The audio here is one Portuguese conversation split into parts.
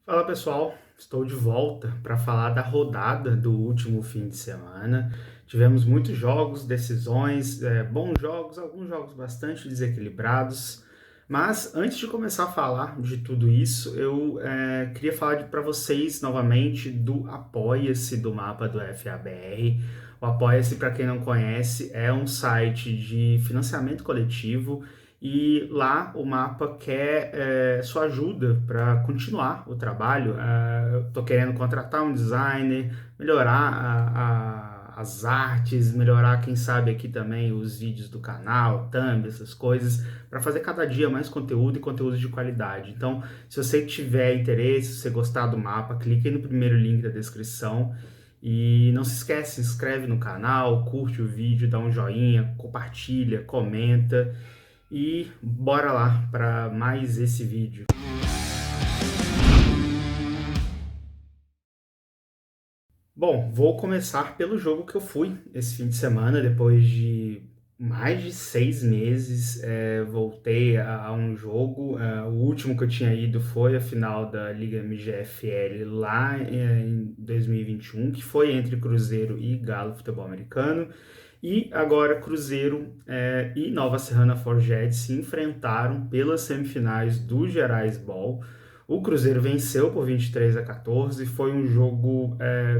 Fala pessoal, estou de volta para falar da rodada do último fim de semana. Tivemos muitos jogos, decisões, bons jogos, alguns jogos bastante desequilibrados. Mas antes de começar a falar de tudo isso, eu queria falar para vocês novamente do Apoia-se do mapa do FABR. O Apoia-se, para quem não conhece, é um site de financiamento coletivo e lá o mapa quer sua ajuda para continuar o trabalho. Eu estou querendo contratar um designer, melhorar as artes, melhorar, quem sabe, aqui também os vídeos do canal, thumb, essas coisas, para fazer cada dia mais conteúdo e conteúdo de qualidade. Então, se você tiver interesse, se você gostar do mapa, clique no primeiro link da descrição. E não se esquece, se inscreve no canal, curte o vídeo, dá um joinha, compartilha, comenta. E bora lá para mais esse vídeo. Bom, vou começar pelo jogo que eu fui esse fim de semana, depois de mais de 6 meses, voltei a um jogo. O último que eu tinha ido foi a final da Liga MGFL lá em 2021, que foi entre Cruzeiro e Galo Futebol Americano. E agora Cruzeiro e Nova Serrana Forget se enfrentaram pelas semifinais do Gerais Ball. O Cruzeiro venceu por 23-14, foi um jogo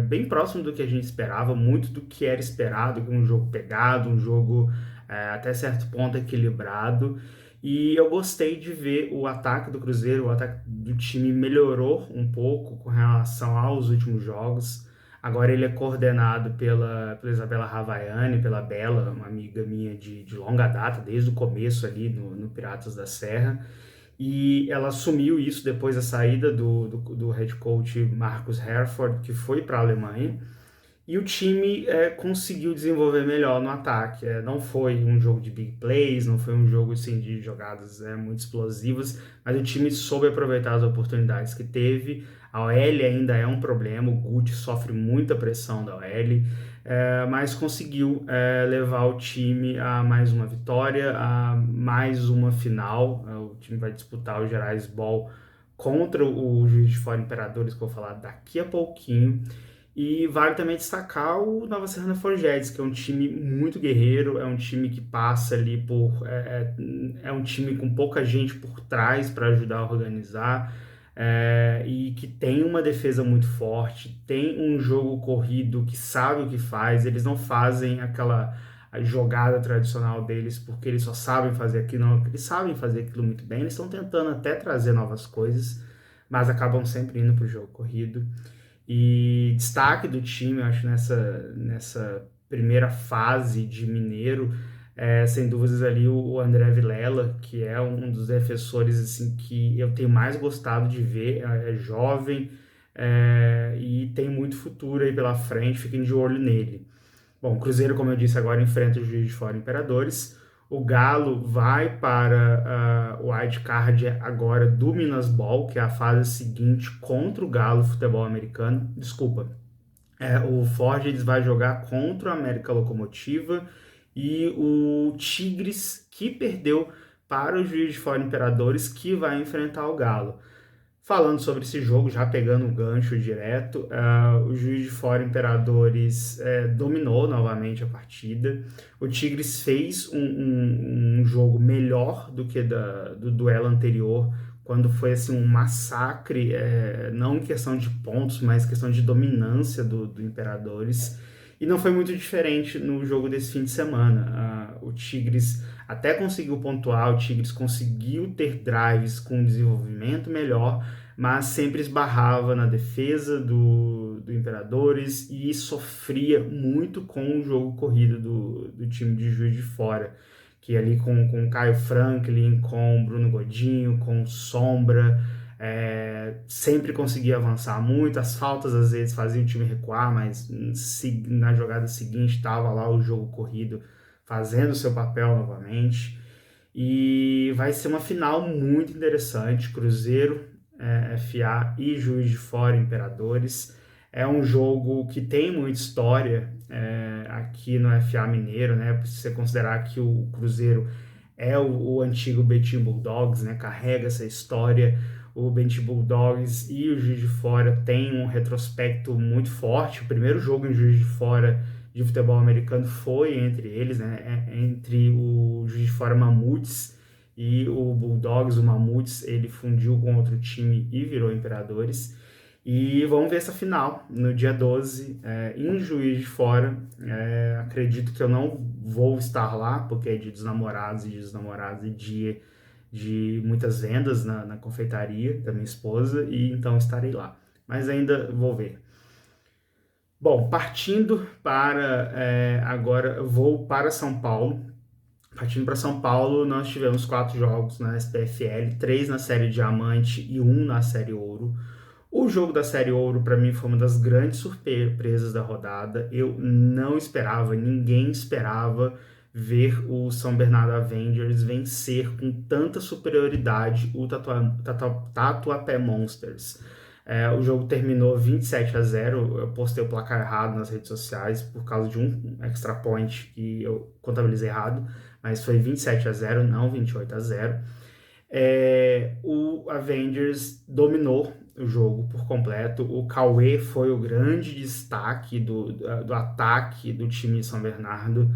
bem próximo do que a gente esperava, muito do que era esperado, um jogo pegado, um jogo até certo ponto equilibrado. E eu gostei de ver o ataque do Cruzeiro, o ataque do time melhorou um pouco com relação aos últimos jogos. Agora ele é coordenado pela Isabela Ravaiani, pela Bela, uma amiga minha de longa data, desde o começo ali no Piratas da Serra. E ela assumiu isso depois da saída do head coach Marcus Herford, que foi para a Alemanha. E o time conseguiu desenvolver melhor no ataque. Não foi um jogo de big plays, não foi um jogo assim, de jogadas muito explosivas, mas o time soube aproveitar as oportunidades que teve. A OL ainda é um problema, o Guti sofre muita pressão da OL, mas conseguiu levar o time a mais uma vitória, a mais uma final. O time vai disputar o Gerais Ball contra o Juiz de Fora Imperadores, que eu vou falar daqui a pouquinho. E vale também destacar o Nova Serrana Forgettes, que é um time muito guerreiro, é um time que passa ali é um time com pouca gente por trás para ajudar a organizar, e que tem uma defesa muito forte, tem um jogo corrido que sabe o que faz, eles não fazem aquela a jogada tradicional deles porque eles só sabem fazer aquilo, não, eles sabem fazer aquilo muito bem, eles estão tentando até trazer novas coisas, mas acabam sempre indo para o jogo corrido. E destaque do time, eu acho, nessa primeira fase de Mineiro, sem dúvidas ali o André Vilela, que é um dos defensores assim, que eu tenho mais gostado de ver, é jovem, e tem muito futuro aí pela frente, fiquem de olho nele. Bom, o Cruzeiro, como eu disse, agora enfrenta o Juiz de Fora Imperadores. O Galo vai para o wildcard agora do Minas Ball, que é a fase seguinte contra o Galo Futebol Americano. Desculpa. O Forges vai jogar contra o América Locomotiva e o Tigres, que perdeu para o Juiz de Fora Imperadores, que vai enfrentar o Galo. Falando sobre esse jogo, já pegando o gancho direto, o Juiz de Fora Imperadores dominou novamente a partida. O Tigres fez um jogo melhor do que do duelo anterior, quando foi assim, um massacre, não em questão de pontos, mas questão de dominância do Imperadores. E não foi muito diferente no jogo desse fim de semana. O Tigres até conseguiu pontuar, o Tigres conseguiu ter drives com desenvolvimento melhor, mas sempre esbarrava na defesa do Imperadores e sofria muito com o jogo corrido do time de Juiz de Fora, que ali com Caio Franklin, com Bruno Godinho, com Sombra, sempre conseguia avançar muito. As faltas às vezes faziam o time recuar, mas na jogada seguinte estava lá o jogo corrido fazendo seu papel novamente. E vai ser uma final muito interessante. Cruzeiro, FA e Juiz de Fora Imperadores. É um jogo que tem muita história aqui no FA Mineiro, né? Se você considerar que o Cruzeiro é o antigo Betim Bulldogs, né? Carrega essa história. o Bench Bulldogs e o Juiz de Fora têm um retrospecto muito forte. O primeiro jogo em Juiz de Fora de futebol americano foi entre eles, né? Entre o Juiz de Fora Mamutes e o Bulldogs. O Mamutes, ele fundiu com outro time e virou Imperadores. E vamos ver essa final no dia 12, em Juiz de Fora. Acredito que eu não vou estar lá, porque é dia dos namorados e dia dos namorados e dia de muitas vendas na confeitaria da minha esposa, e então estarei lá. Mas ainda vou ver. Bom, partindo para agora, eu vou para São Paulo. Partindo para São Paulo, nós tivemos 4 jogos na SPFL, 3 na Série Diamante e 1 na Série Ouro. O jogo da Série Ouro, para mim, foi uma das grandes surpresas da rodada. Eu não esperava, ninguém esperava ver o São Bernardo Avengers vencer com tanta superioridade o Tatuapé Monsters. O jogo terminou 27-0. Eu postei o placar errado nas redes sociais por causa de um extra point que eu contabilizei errado, mas foi 27-0, não 28-0. O Avengers dominou o jogo por completo. O Cauê foi o grande destaque do ataque do time de São Bernardo.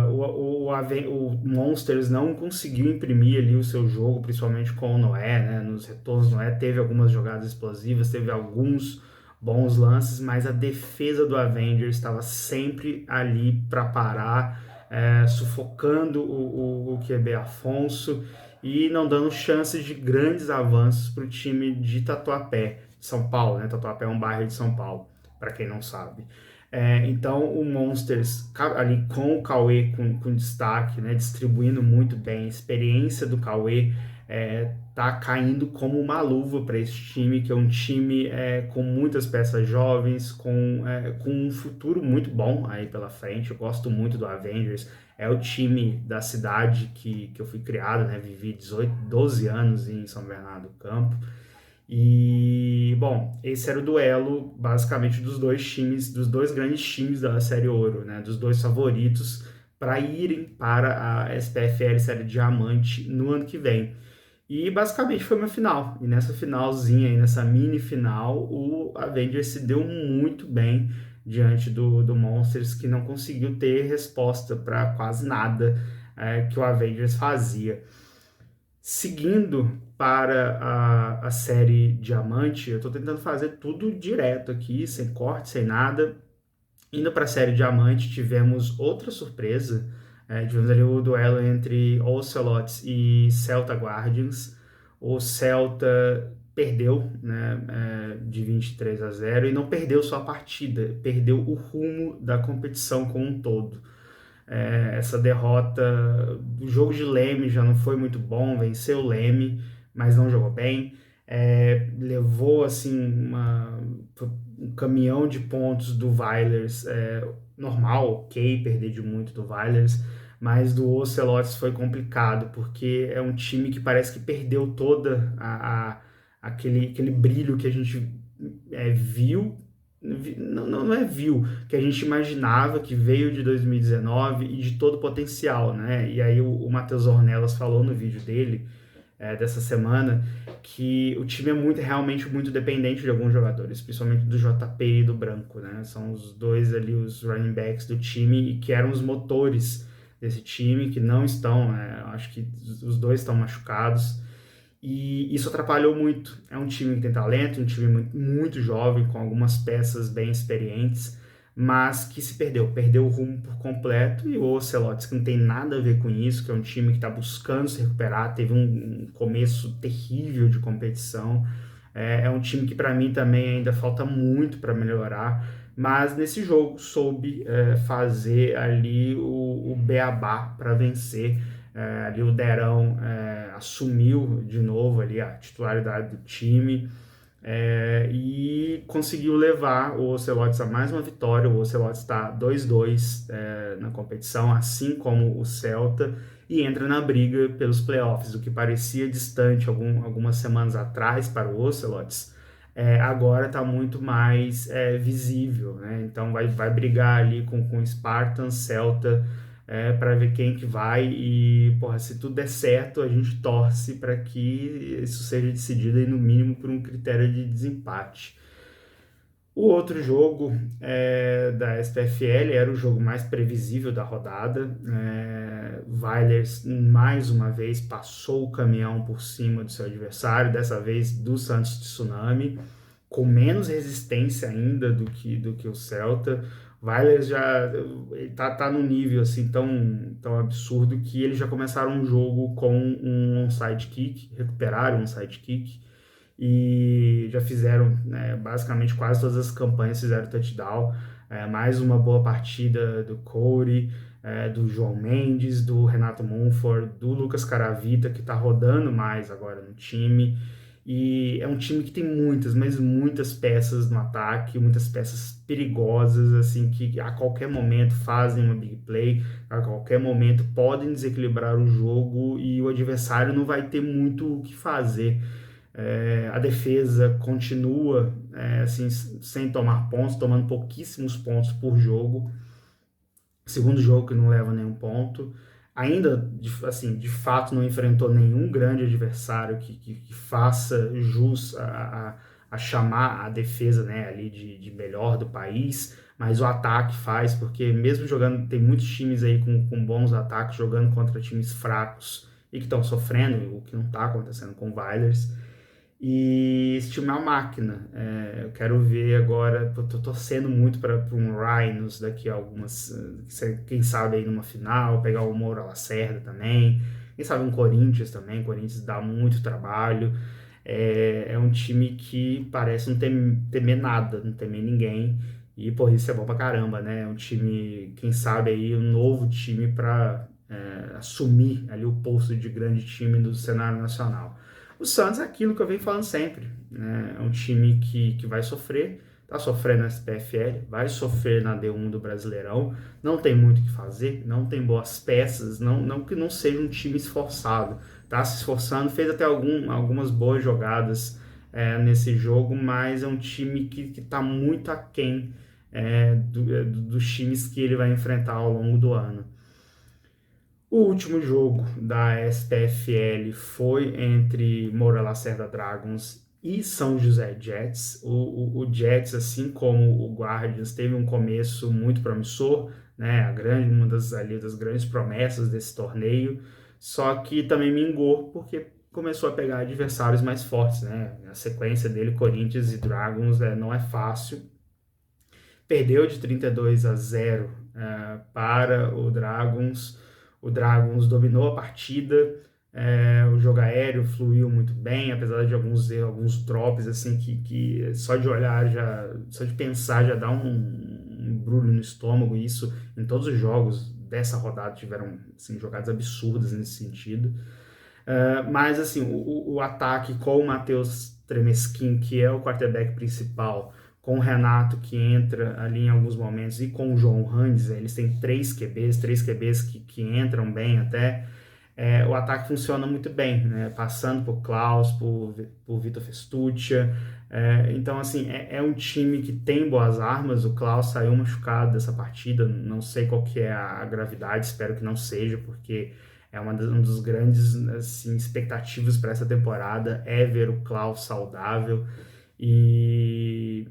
O Monsters não conseguiu imprimir ali o seu jogo, principalmente com o Noé, né? Nos retornos, o Noé teve algumas jogadas explosivas, teve alguns bons lances, mas a defesa do Avengers estava sempre ali para parar, sufocando o QB Afonso e não dando chances de grandes avanços para o time de Tatuapé, São Paulo, né? Tatuapé é um bairro de São Paulo, para quem não sabe. Então o Monsters ali com o Cauê com destaque, né, distribuindo muito bem, a experiência do Cauê tá caindo como uma luva para esse time, que é um time com muitas peças jovens, com um futuro muito bom aí pela frente. Eu gosto muito do Avengers, é o time da cidade que eu fui criado, né, vivi 12 anos em São Bernardo do Campo. E, bom, esse era o duelo, basicamente, dos dois times, dos dois grandes times da Série Ouro, né? Dos dois favoritos para irem para a SPFL Série Diamante no ano que vem. E, basicamente, foi uma final. E nessa finalzinha, aí, nessa mini final, o Avengers se deu muito bem diante do Monsters, que não conseguiu ter resposta para quase nada que o Avengers fazia. Seguindo para a série Diamante, eu estou tentando fazer tudo direto aqui, sem corte, sem nada. Indo para a série Diamante, tivemos outra surpresa. Tivemos ali o duelo entre Ocelots e Celta Guardians. O Celta perdeu, né, de 23-0, e não perdeu só a partida, perdeu o rumo da competição como um todo. Essa derrota, o jogo de Leme já não foi muito bom, venceu o Leme, mas não jogou bem. Levou assim um caminhão de pontos do Vailers, normal, ok, perder de muito do Vailers, mas do Ocelotes foi complicado, porque é um time que parece que perdeu toda aquele brilho que a gente viu. Não é viu, que a gente imaginava, que veio de 2019 e de todo o potencial, né? E aí o Matheus Ornelas falou no vídeo dele dessa semana que o time é realmente muito dependente de alguns jogadores, principalmente do JP e do Branco, né? São os dois ali, os running backs do time, e que eram os motores desse time, que não estão, acho que os dois estão machucados. E isso atrapalhou muito. É um time que tem talento, um time muito, muito jovem, com algumas peças bem experientes, mas que se perdeu o rumo por completo. E o Ocelotes, que não tem nada a ver com isso, que é um time que está buscando se recuperar, teve um começo terrível de competição. É um time que para mim também ainda falta muito para melhorar, mas nesse jogo soube fazer ali o beabá para vencer. Ali o Derão assumiu de novo ali a titularidade do time e conseguiu levar o Ocelotes a mais uma vitória. O Ocelotes está 2-2 na competição, assim como o Celta, e entra na briga pelos playoffs, o que parecia distante algumas semanas atrás para o Ocelotes. Agora está muito mais visível, né? Então vai brigar ali com Spartan, Celta, para ver quem que vai e, porra, se tudo der certo, a gente torce para que isso seja decidido aí, no mínimo por um critério de desempate. O outro jogo da SPFL era o jogo mais previsível da rodada. Vailers, mais uma vez, passou o caminhão por cima do seu adversário, dessa vez do Santos Tsunami, com menos resistência ainda do que o Celta. Vailers já tá num nível assim tão absurdo que eles já começaram um jogo com um onside kick, recuperaram um onside kick e já fizeram, né, basicamente quase todas as campanhas fizeram touchdown. Mais uma boa partida do Cody, do João Mendes, do Renato Monfort, do Lucas Caravita, que está rodando mais agora no time. E é um time que tem muitas, mas muitas peças no ataque, muitas peças perigosas, assim, que a qualquer momento fazem uma big play, a qualquer momento podem desequilibrar o jogo e o adversário não vai ter muito o que fazer. A defesa continua assim, sem tomar pontos, tomando pouquíssimos pontos por jogo. Segundo jogo que não leva nenhum ponto. Ainda, assim, de fato, não enfrentou nenhum grande adversário que faça jus a chamar a defesa, né, ali de melhor do país, mas o ataque faz, porque mesmo jogando, tem muitos times aí com bons ataques jogando contra times fracos e que estão sofrendo, o que não está acontecendo com o Vailers. E esse time é uma máquina. Eu quero ver agora, tô torcendo muito para um Rhinos daqui a algumas, quem sabe aí numa final, pegar o Moura Lacerda também, quem sabe um Corinthians também, Corinthians dá muito trabalho. É um time que parece não temer nada, não temer ninguém, e por isso é bom pra caramba, né? É um time, quem sabe aí, um novo time para assumir ali o posto de grande time do cenário nacional. O Santos é aquilo que eu venho falando sempre, né? É um time que vai sofrer, tá sofrendo na SPFL, vai sofrer na D1 do Brasileirão, não tem muito o que fazer, não tem boas peças, não que não seja um time esforçado, tá se esforçando, fez até algumas boas jogadas nesse jogo, mas é um time que tá muito aquém dos times que ele vai enfrentar ao longo do ano. O último jogo da SPFL foi entre Moura Lacerda Dragons e São José Jets. O Jets, assim como o Guardians, teve um começo muito promissor, né? Uma das grandes promessas desse torneio, só que também mingou porque começou a pegar adversários mais fortes, né? A sequência dele, Corinthians e Dragons, não é fácil. Perdeu de 32-0 para o Dragons. O Dragons dominou a partida, o jogo aéreo fluiu muito bem, apesar de alguns erros, alguns drops, assim, que só de olhar, só de pensar já dá um embrulho no estômago. E isso em todos os jogos dessa rodada tiveram assim, jogadas absurdas nesse sentido. Mas assim, o ataque com o Matheus Tremesquim, que é o quarterback principal, com o Renato, que entra ali em alguns momentos, e com o João Randes, eles têm três QBs que entram bem até. O ataque funciona muito bem, né? Passando por Klaus, por Vitor Festuccia. Então, assim, é um time que tem boas armas. O Klaus saiu machucado dessa partida, não sei qual que é a gravidade, espero que não seja, porque é uma dos grandes assim, expectativas para essa temporada, é ver o Klaus saudável. E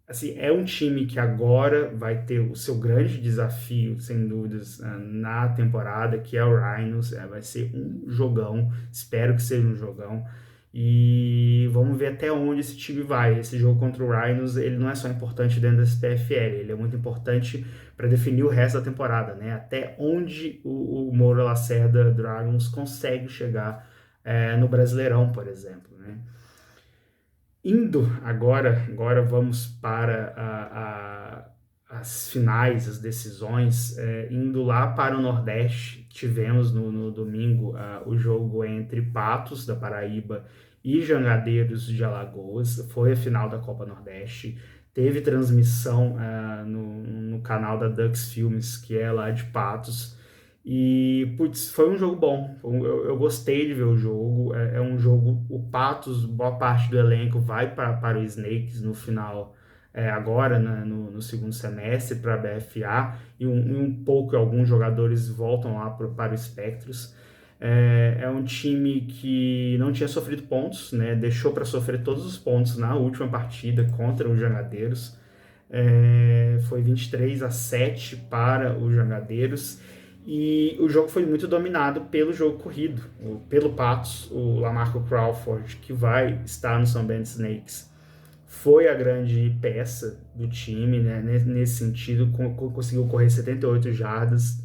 assim, é um time que agora vai ter o seu grande desafio, sem dúvidas, na temporada, que é o Rhinos. Vai ser um jogão, espero que seja um jogão. E vamos ver até onde esse time vai. Esse jogo contra o Rhinos, ele não é só importante dentro da SPFL, ele é muito importante para definir o resto da temporada, né? Até onde o Moura Lacerda Dragons consegue chegar no Brasileirão, por exemplo, né? Indo agora vamos para as finais, as decisões. Indo lá para o Nordeste, tivemos no domingo o jogo entre Patos, da Paraíba, e Jangadeiros de Alagoas. Foi a final da Copa Nordeste. Teve transmissão no canal da Dux Filmes, que é lá de Patos. E, putz, foi um jogo bom. Eu gostei de ver o jogo. Um jogo. O Patos, boa parte do elenco vai para o Snakes no final agora, né, no segundo semestre para a BFA, e um pouco alguns jogadores voltam lá para o Spectros. É um time que não tinha sofrido pontos, né? Deixou para sofrer todos os pontos na última partida contra os Jangadeiros. Foi 23-7 para os Jangadeiros. E o jogo foi muito dominado pelo jogo corrido, pelo Patos, o Lamarco Crawford, que vai estar no São Bento Snakes, foi a grande peça do time, né? Nesse sentido, conseguiu correr 78 jardas,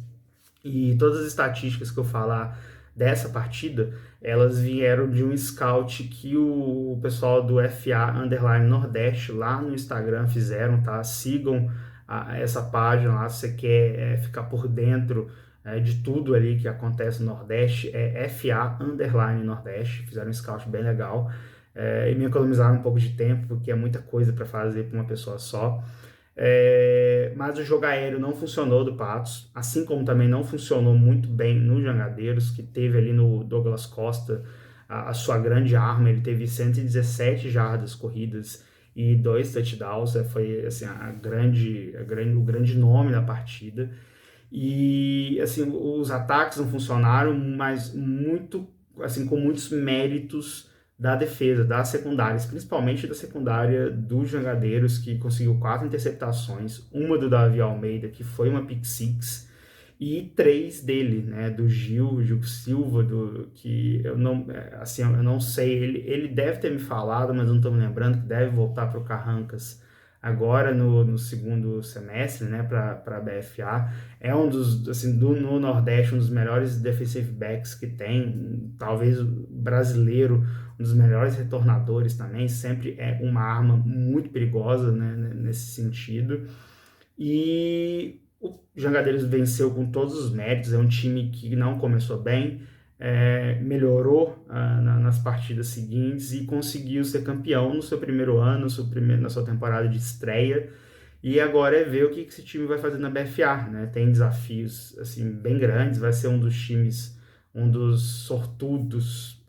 e todas as estatísticas que eu falar dessa partida, elas vieram de um scout que o pessoal do FA Underline Nordeste lá no Instagram fizeram, tá? Sigam essa página lá se você quer ficar por dentro de tudo ali que acontece no Nordeste. É FA Underline Nordeste, fizeram um scout bem legal. E me economizaram um pouco de tempo, porque é muita coisa para fazer para uma pessoa só. Mas o jogo aéreo não funcionou do Patos, assim como também não funcionou muito bem no Jangadeiros, que teve ali no Douglas Costa a sua grande arma. Ele teve 117 jardas corridas e 2 touchdowns. Foi assim, o grande nome da partida. E assim, os ataques não funcionaram, mas muito, assim, com muitos méritos da defesa, das secundárias, principalmente da secundária dos Jangadeiros, que conseguiu 4 interceptações, uma do Davi Almeida, que foi uma pick six, e 3 dele, né, do Gil Silva, que eu não, assim, eu não sei, ele deve ter me falado, mas eu não estou me lembrando, que deve voltar para o Carrancas agora no segundo semestre, né, para a BFA. É um dos, assim, no Nordeste, um dos melhores defensive backs que tem, talvez brasileiro, um dos melhores retornadores também, sempre é uma arma muito perigosa, né, nesse sentido. E o Jangadeiros venceu com todos os méritos. É um time que não começou bem, melhorou nas partidas seguintes e conseguiu ser campeão no seu primeiro ano, na sua temporada de estreia. E agora é ver o que esse time vai fazer na BFA, né? Tem desafios assim bem grandes, vai ser um dos times, um dos sortudos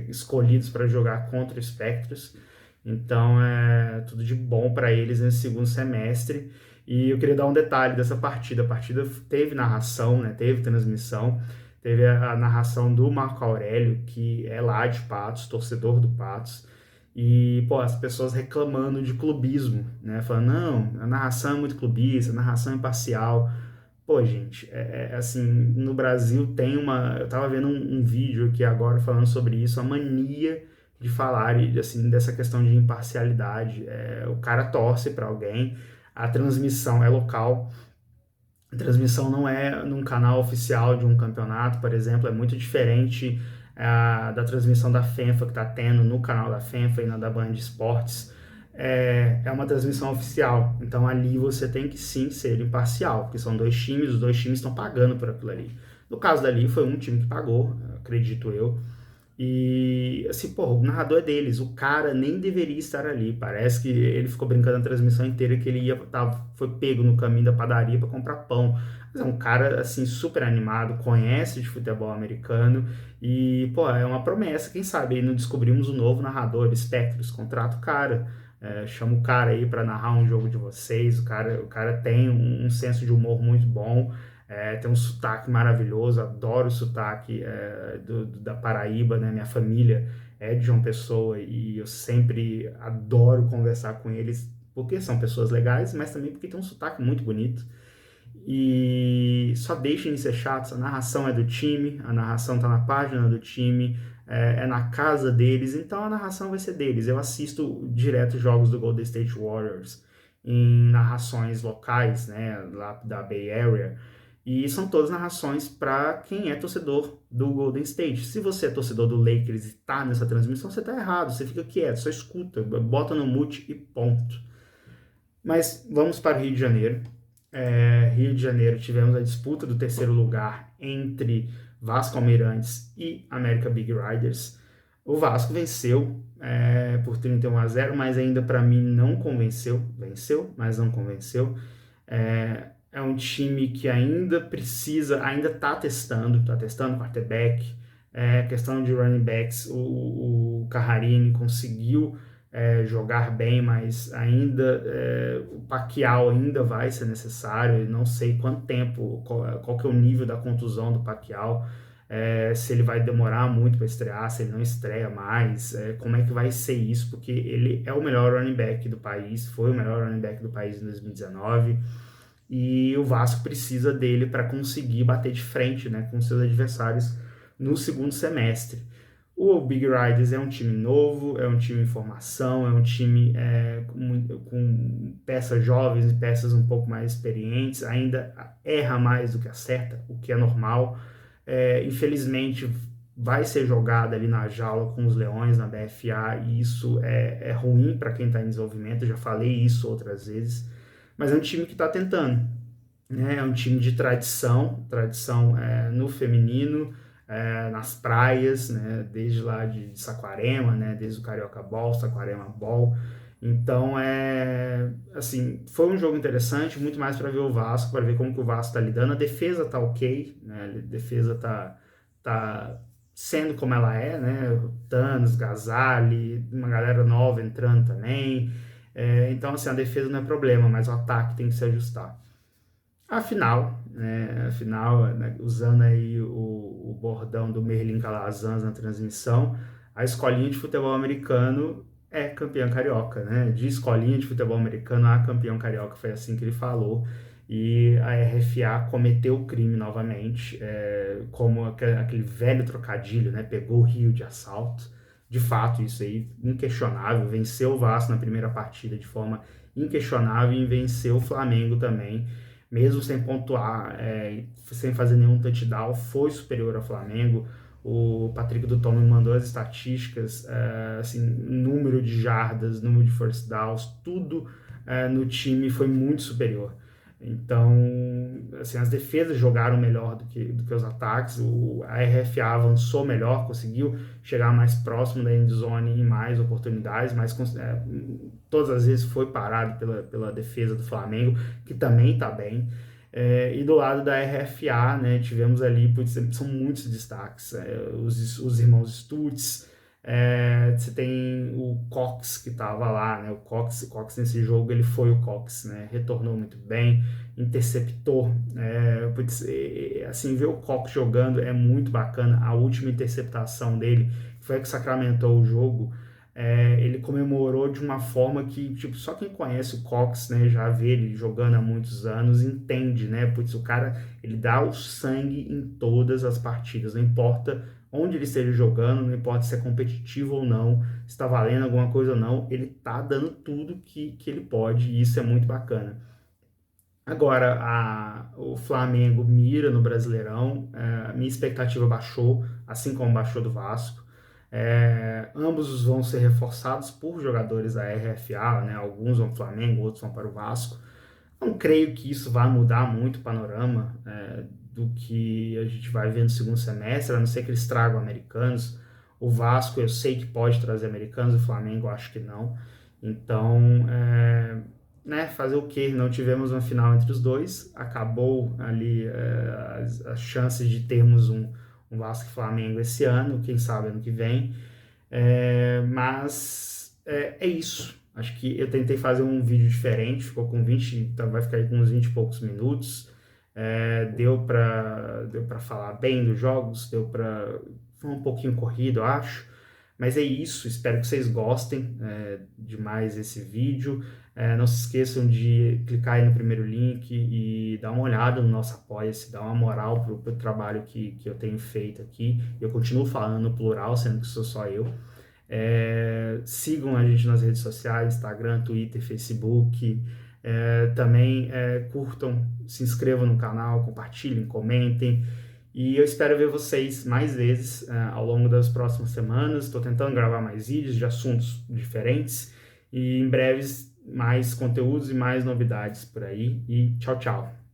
escolhidos para jogar contra o Spectros. Então é tudo de bom para eles nesse segundo semestre. E eu queria dar um detalhe dessa partida. A partida teve narração, né? Teve transmissão, teve a narração do Marco Aurélio, que é lá de Patos, torcedor do Patos. E, pô, as pessoas reclamando de clubismo, né? Falando, não, a narração é muito clubista, a narração é parcial. Pô, gente, assim, no Brasil tem uma... Eu tava vendo um vídeo aqui agora falando sobre isso, a mania de falar, assim, dessa questão de imparcialidade. O cara torce para alguém, a transmissão é local, a transmissão não é num canal oficial de um campeonato, por exemplo, é muito diferente da transmissão da FENFA que está tendo no canal da FENFA e na da Band Esportes. É uma transmissão oficial, então ali você tem que sim ser imparcial, porque são dois times, os dois times estão pagando por aquilo ali. No caso dali, foi um time que pagou, acredito eu, e assim, pô, o narrador é deles, o cara nem deveria estar ali. Parece que ele ficou brincando a transmissão inteira que ele foi pego no caminho da padaria para comprar pão. Mas é um cara assim super animado, conhece de futebol americano e, pô, é uma promessa. Quem sabe aí não descobrimos um novo narrador, Spectros, contrata o cara. Chama o cara aí para narrar um jogo de vocês. O cara tem um senso de humor muito bom. Tem um sotaque maravilhoso, adoro o sotaque da Paraíba, né? Minha família é de João Pessoa e eu sempre adoro conversar com eles, porque são pessoas legais, mas também porque tem um sotaque muito bonito. E só deixem de ser chatos, a narração é do time, a narração tá na página do time, na casa deles, então a narração vai ser deles. Eu assisto direto jogos do Golden State Warriors em narrações locais, né, lá da Bay Area, e são todas narrações para quem é torcedor do Golden State. Se você é torcedor do Lakers e tá nessa transmissão, você tá errado, você fica quieto, só escuta, bota no mute e ponto. Mas vamos para o Rio de Janeiro. Rio de Janeiro, tivemos a disputa do terceiro lugar entre Vasco Almirantes e América Big Riders. O Vasco venceu por 31-0, mas ainda para mim não convenceu. Venceu, mas não convenceu. É um time que ainda está testando quarterback, questão de running backs, o Carrarini conseguiu jogar bem, mas ainda o Pacquiao ainda vai ser necessário. Eu não sei quanto tempo, qual que é o nível da contusão do Pacquiao, se ele vai demorar muito para estrear, se ele não estreia mais, como é que vai ser isso, porque ele é o melhor running back do país, foi o melhor running back do país em 2019, e o Vasco precisa dele para conseguir bater de frente, né, com seus adversários no segundo semestre. O Big Riders é um time novo, é um time em formação, é um time com peças jovens e peças um pouco mais experientes, ainda erra mais do que acerta, o que é normal. Infelizmente, vai ser jogado ali na jaula com os Leões na BFA, e isso é ruim para quem está em desenvolvimento, eu já falei isso outras vezes, mas é um time que está tentando, né? É um time de tradição no feminino, nas praias, né? Desde lá de Saquarema, né? Desde o Carioca Ball, Saquarema Ball. Então, assim, foi um jogo interessante, muito mais para ver o Vasco, para ver como que o Vasco está lidando. A defesa tá ok, né? A defesa tá sendo como ela é, né? Thanos, Gazali, uma galera nova entrando também. Então, assim, a defesa não é problema, mas o ataque tem que se ajustar. Afinal, né, usando aí o bordão do Merlin Calazans na transmissão, a escolinha de futebol americano é campeã carioca, né? De escolinha de futebol americano a campeão carioca, foi assim que ele falou. E a RFA cometeu o crime novamente, como aquele velho trocadilho, né? Pegou o Rio de assalto. De fato, isso aí, inquestionável. Venceu o Vasco na primeira partida de forma inquestionável e venceu o Flamengo também mesmo sem pontuar, sem fazer nenhum touchdown, foi superior ao Flamengo. O Patrick do Tom me mandou as estatísticas, assim, número de jardas, número de first downs, tudo no time foi muito superior. Então, assim, as defesas jogaram melhor do que os ataques, a RFA avançou melhor, conseguiu chegar mais próximo da endzone em mais oportunidades, mas todas as vezes foi parado pela defesa do Flamengo, que também está bem. E do lado da RFA, né, tivemos ali, são muitos destaques, os irmãos Stutz, você tem o Cox que estava lá, né? O Cox nesse jogo ele foi o Cox, né? Retornou muito bem, interceptou. Assim, ver o Cox jogando é muito bacana. A última interceptação dele foi a que sacramentou o jogo. Ele comemorou de uma forma que, tipo, só quem conhece o Cox, né, já vê ele jogando há muitos anos, entende, né? Putz, o cara, ele dá o sangue em todas as partidas, não importa onde ele esteja jogando, não importa se é competitivo ou não, se está valendo alguma coisa ou não, ele tá dando tudo que ele pode, e isso é muito bacana. Agora, o Flamengo mira no Brasileirão, minha expectativa baixou, assim como baixou do Vasco. Ambos vão ser reforçados por jogadores da RFA, né? Alguns vão para o Flamengo, outros vão para o Vasco. Não creio que isso vá mudar muito o panorama do que a gente vai ver no segundo semestre, a não ser que eles tragam americanos. O Vasco eu sei que pode trazer americanos, o Flamengo eu acho que não. Então, né, fazer o quê? Não tivemos uma final entre os dois, acabou ali as chances de termos um Vasco e Flamengo esse ano, quem sabe ano que vem. Mas é isso. Acho que eu tentei fazer um vídeo diferente, ficou com 20, então vai ficar aí com uns 20 e poucos minutos. Deu para falar bem dos jogos, foi um pouquinho corrido, eu acho. Mas é isso, espero que vocês gostem de mais esse vídeo. Não se esqueçam de clicar aí no primeiro link e dar uma olhada no nosso Apoia-se, dar uma moral pro trabalho que eu tenho feito aqui. Eu continuo falando no plural, sendo que sou só eu. Sigam a gente nas redes sociais, Instagram, Twitter, Facebook. Também curtam, se inscrevam no canal, compartilhem, comentem. E eu espero ver vocês mais vezes ao longo das próximas semanas. Estou tentando gravar mais vídeos de assuntos diferentes. E em breves mais conteúdos e mais novidades por aí. E tchau, tchau.